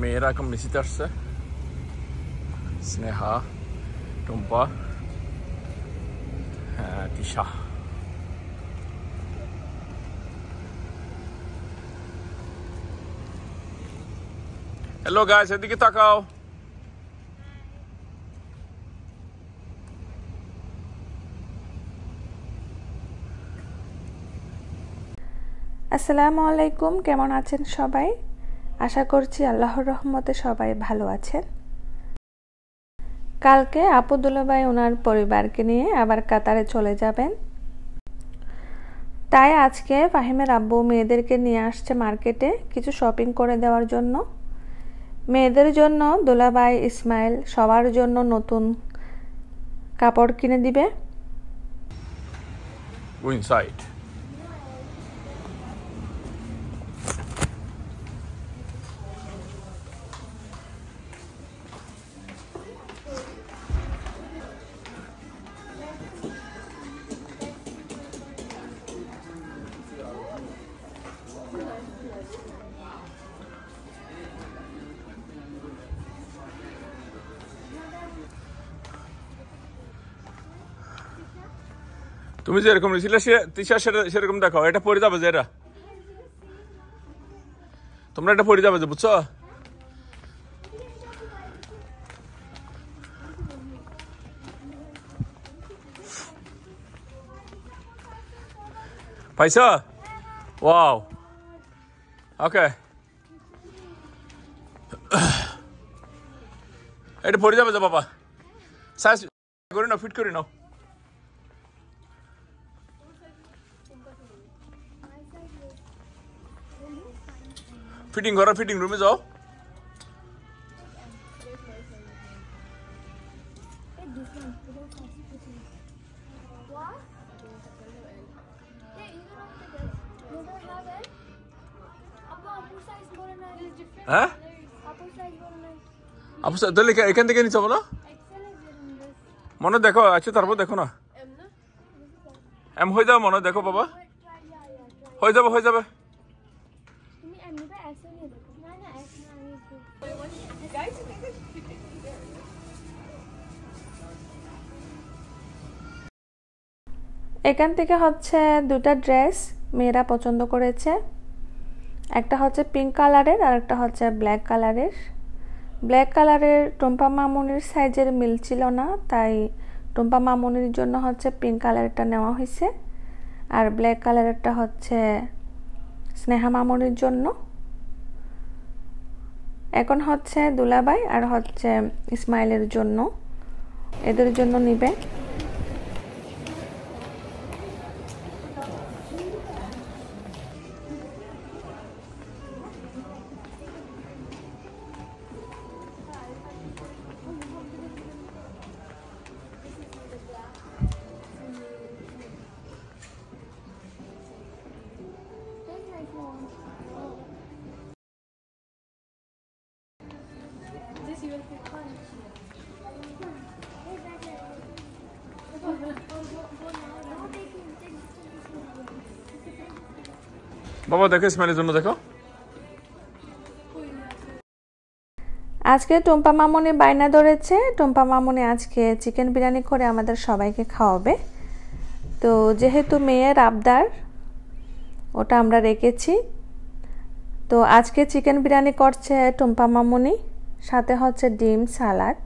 মেয়েরা এখন মিশিতে আসছে, স্নেহা, টুম্পা, হ্যাঁ তিশা। হ্যালো গাইস, এদিকে তাকাও। আসসালামু আলাইকুম, কেমন আছেন সবাই? আশা করছি আল্লাহর রহমতে সবাই ভালো আছেন। কালকে আপু দুলাভাই ওনার পরিবারকে নিয়ে আবার কাতারে চলে যাবেন, তাই আজকে ফাহিমের আব্বু মেয়েদেরকে নিয়ে আসছে মার্কেটে কিছু শপিং করে দেওয়ার জন্য। মেয়েদের জন্য দুলাভাই, ইসমাইল সবার জন্য নতুন কাপড় কিনে দিবে। Go inside. তুমি যেরকম নিয়েছিলে তিশা সেরকম দেখো, এটা পরে যাবে যে, এটা তোমরা এটা পরে যাবে যে, বুঝছো? পাইছো? ওয়াও, ওকে, এটা পরে যাবে যে বাবা। সাইজ করে নাও, ফিট করে নাও। ফিটিং করো, ফিটিং রুমে যাও। হ্যাঁ আপু তাহলে এখান থেকে নিচ্ছ বলো, মনে দেখো আছে, তারপর দেখো না এম হয়ে যাবে, মনে দেখো বাবা, হয়ে যাবে হয়ে যাবে। এখান থেকে হচ্ছে দুটা ড্রেস মেয়েরা পছন্দ করেছে, একটা হচ্ছে পিঙ্ক কালারের আর একটা হচ্ছে ব্ল্যাক কালারের। ব্ল্যাক কালারের টুম্পা মামুনির সাইজের মিল ছিল না, তাই টুম্পা মামুনির জন্য হচ্ছে পিঙ্ক কালারটা নেওয়া হয়েছে, আর ব্ল্যাক কালারেরটা হচ্ছে স্নেহা মামুনির জন্য। এখন হচ্ছে দুলাভাই আর হচ্ছে ইসমাইলের জন্য, এদের জন্য নিবে। বাবা দেখো, ইসমাইলের জন্য দেখো। আজকে টুম্পা মামুনি বায়না ধরেছে, টুম্পা মামুনি আজকে চিকেন বিরিয়ানি করে আমাদের সবাইকে খাওয়াবে। তো যেহেতু মেয়ের আবদার, ওটা আমরা রেখেছি। তো আজকে চিকেন বিরিয়ানি করছে টুম্পা মামুনি, সাথে হচ্ছে ডিম, সালাদ।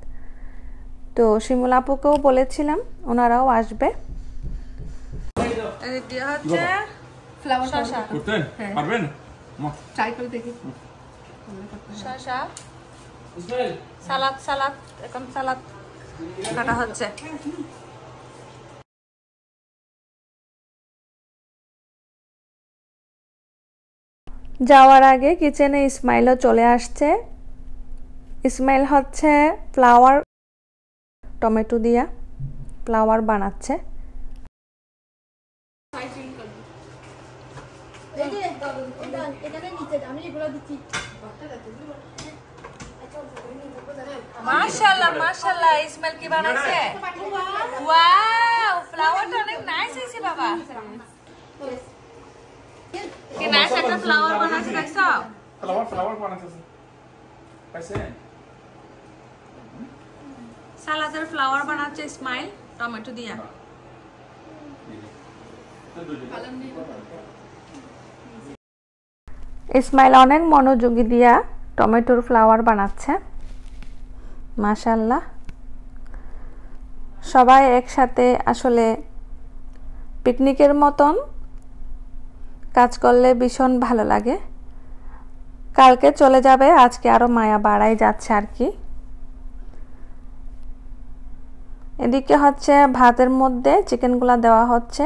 তো শিমুল আপুকেও বলেছিলাম, ওনারাও আসবে। সালাদ সালাদ এখন সালাদ কাটা হচ্ছে। যাওয়ার আগে কিচেনে ইসমাইলও চলে আসছে। ইসমাইল হচ্ছে ফ্লাওয়ার টমেটো দিয়া ফ্লাওয়ার বানাচ্ছে। মাশাআল্লাহ মাশাআল্লাহ, ইসমাইল কি বানাইছে? ওয়াও, ফ্লাওয়ারটা অনেক নাইস হইছে বাবা। কি নাইস একটা ফ্লাওয়ার বানাইছে, দেখছো? ফ্লাওয়ার বানাইছে। সালাদের ফ্লাওয়ার বানাচ্ছে ইসমাইল টমেটো দিয়া। ইসমাইল অনেক মনোযোগী দিয়া টমেটোর ফ্লাওয়ার বানাচ্ছে, মাশাআল্লাহ। সবাই একসাথে আসলে পিকনিকের মতন কাজ করলে ভীষণ ভালো লাগে। কালকে চলে যাবে, আজকে আরো মায়া বাড়াই যাচ্ছে আর কি। এদিকে হচ্ছে ভাতের মধ্যে চিকেনগুলা দেওয়া হচ্ছে।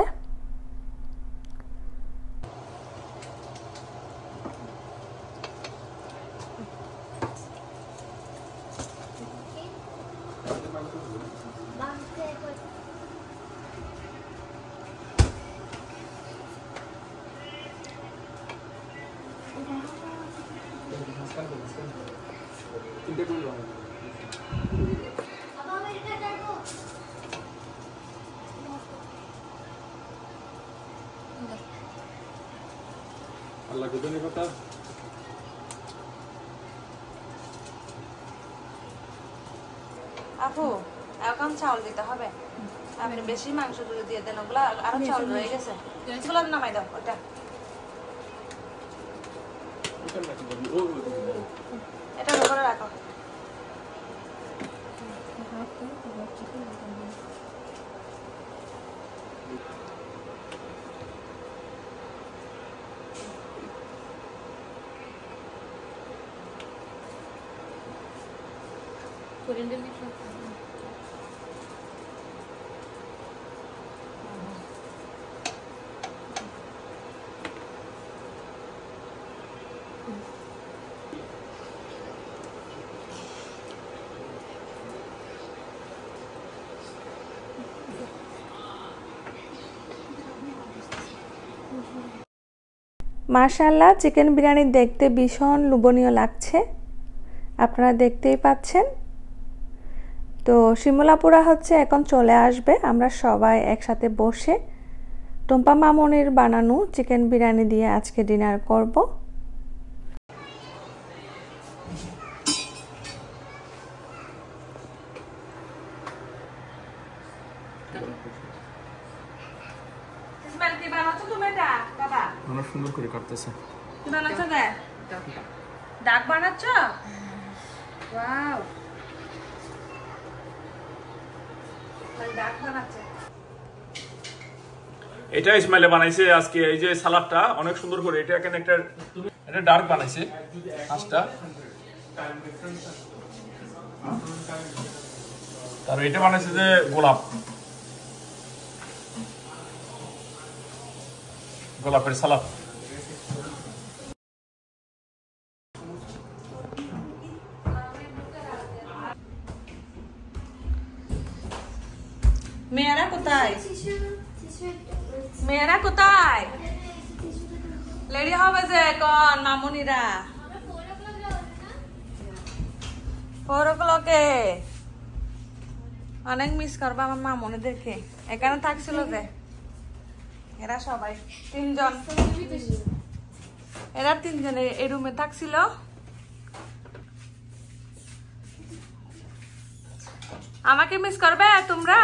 আল্লাহ কুদনি কথা আপু এখন চাউল দিতে হবে, আপনি বেশি মাংস যদি দিয়ে দেন ওগুলা আরো চাউল রয়ে গেছে, ওগুলো নামাই দাও। ওটা এটা করে রাখো। মাশাআল্লাহ, চিকেন বিরিয়ানি দেখতে ভীষণ লোভনীয় লাগছে, আপনারা দেখতেই পাচ্ছেন। তো শিমুলাপুরা হচ্ছে এখন চলে আসবে, আমরা সবাই একসাথে বসে টুম্পা মামনির বানানো চিকেন বিরিয়ানি দিয়ে আজকে ডিনার করব। অনেক সুন্দর করে কাটতেছে। কি বানাচ্ছ? ডাক বানাচ্ছ? ওয়াও, ডাক বানাচ্ছে। এটা ইসমাইলে বানাইছে আজকে, এই যে সালাদটা অনেক সুন্দর করে, এটা এখানে একটা এটা ডার্ক বানাইছে মাছটা, আর এটা বানাইছে যে গোলাপের সালাদ। মেয়েরা কোথায়? মেয়েরা কোথায়? রেডি হবে যে কোন মামুনিরা? 4 o'clock অনেক মিস করবো আমার মামুনি দেখে। এখানে থাকছিল যে এরা সবাই 3 জন, এরা 3 জন এই রুমে থাকছিল। আমাকে মিস করবে তোমরা?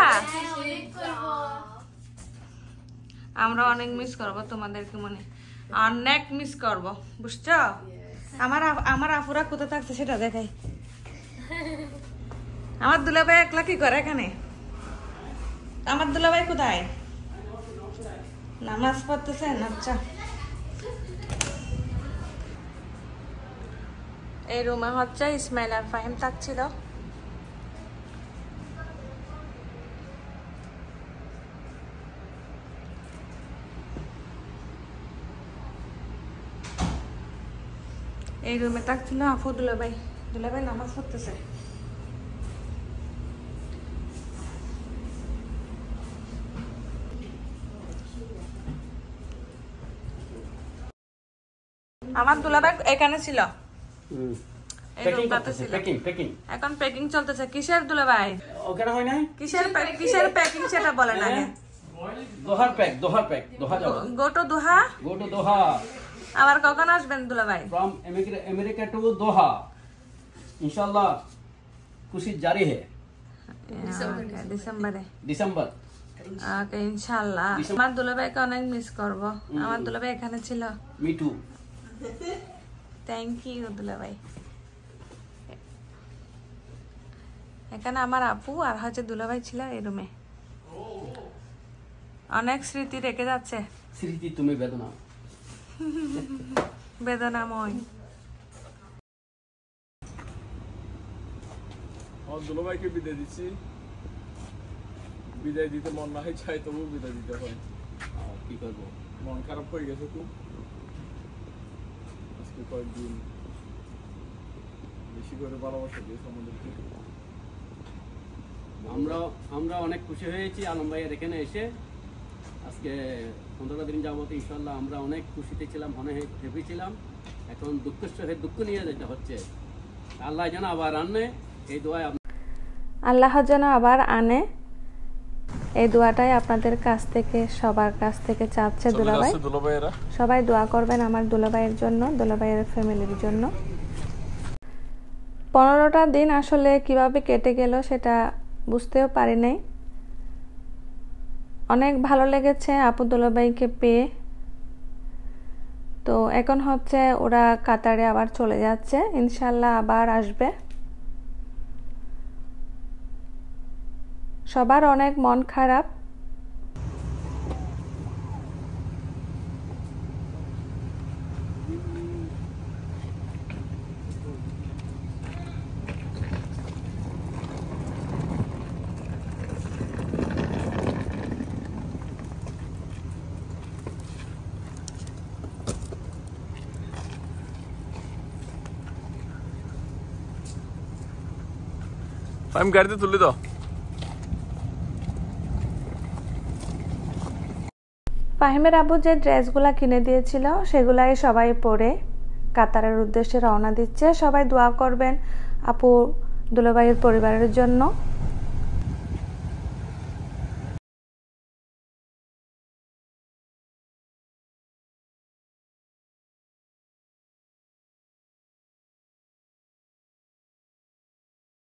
আমরা অনেক মিস করব তোমাদেরকে, মনে অনেক মিস করব, বুঝছো? আমার আপুরা কোথায় থাকছে সেটা দেখাই। আমার দুলাভাই একলা কি করে এখানে? আমার দুলাভাই কোথায়? নামাজ পড়তেছেন? আচ্ছা, এই রুমে হচ্ছে ইসমাইল আর ফাহিম থাকছিল। এই রুমে থাকছিল আফু দুলাভাই নামাজ পড়তেছে। আমার দুলাভাই এখানে ছিল, এখন প্যাকিং চলতেছে। কিসের দুলাভাই? ওখানে হয় না, কিসের প্যাকিং সেটা বলেন আগে। দোহার প্যাক, দোহা যাবে। গো টু দোহা। আবার কখন আসবেন দুলাভাই? ফ্রম আমেরিকা টু দোহা। इंशाल्लाह खुशी जारी है ডিসেম্বর ওকে ইনশাআল্লাহ আমার দুলাভাইকে অনেক মিস করব আমার দুলাভাই এখানে ছিল मी टू থ্যাংক ইউ দুলাভাই এখানে আমার আপু আর হচ্ছে দুলাভাই ছিল এই রুমে অনেক স্মৃতি রেখে যাচ্ছে স্মৃতি তুমি বেদনা বেদনাময় দুলাভাইকে বিদায় দিচ্ছি বিদায় দিতে মন না হয় চাই তবু বিদায় দিতে হয় কি করবো মন খারাপ হয়ে গেছে খুব আজকে কয়েকদিন বেশি করে ভালোবাসা দিয়েছে আমাদেরকে আমরা অনেক খুশি হয়েছি আলম ভাইয়ের এখানে এসে আজকে 15 দিন যাবত ইনশাআল্লাহ আমরা অনেক খুশিতে ছিলাম অনেক হ্যাপি ছিলাম এখন দুঃখ নিয়ে যেতে হচ্ছে আল্লাহ যেন আবার আনে এই দোয়া আল্লাহ যেন আবার আনে এই দোয়াটাই আপনাদের কাছ থেকে সবার কাছ থেকে চাচ্ছে দুলাভাই সবাই দোয়া করবেন আমার দুলাভাইয়ের জন্য দুলাভাইয়ের ফ্যামিলির জন্য 15টা দিন আসলে কিভাবে কেটে গেল সেটা বুঝতেও পারি নাই অনেক ভালো লেগেছে আপু দুলাভাইকে পেয়ে তো এখন হচ্ছে ওরা কাতারে আবার চলে যাচ্ছে ইনশাআল্লাহ আবার আসবে সবার অনেক মন খারাপ আমি গাড়িতে তুলে দাও ফাহিমের আব্বু যে ড্রেসগুলা কিনে দিয়েছিল সেগুলাই সবাই পরে কাতারের উদ্দেশ্যে রওনা দিচ্ছে সবাই দোয়া করবেন আপু দুলাভাইয়ের পরিবারের জন্য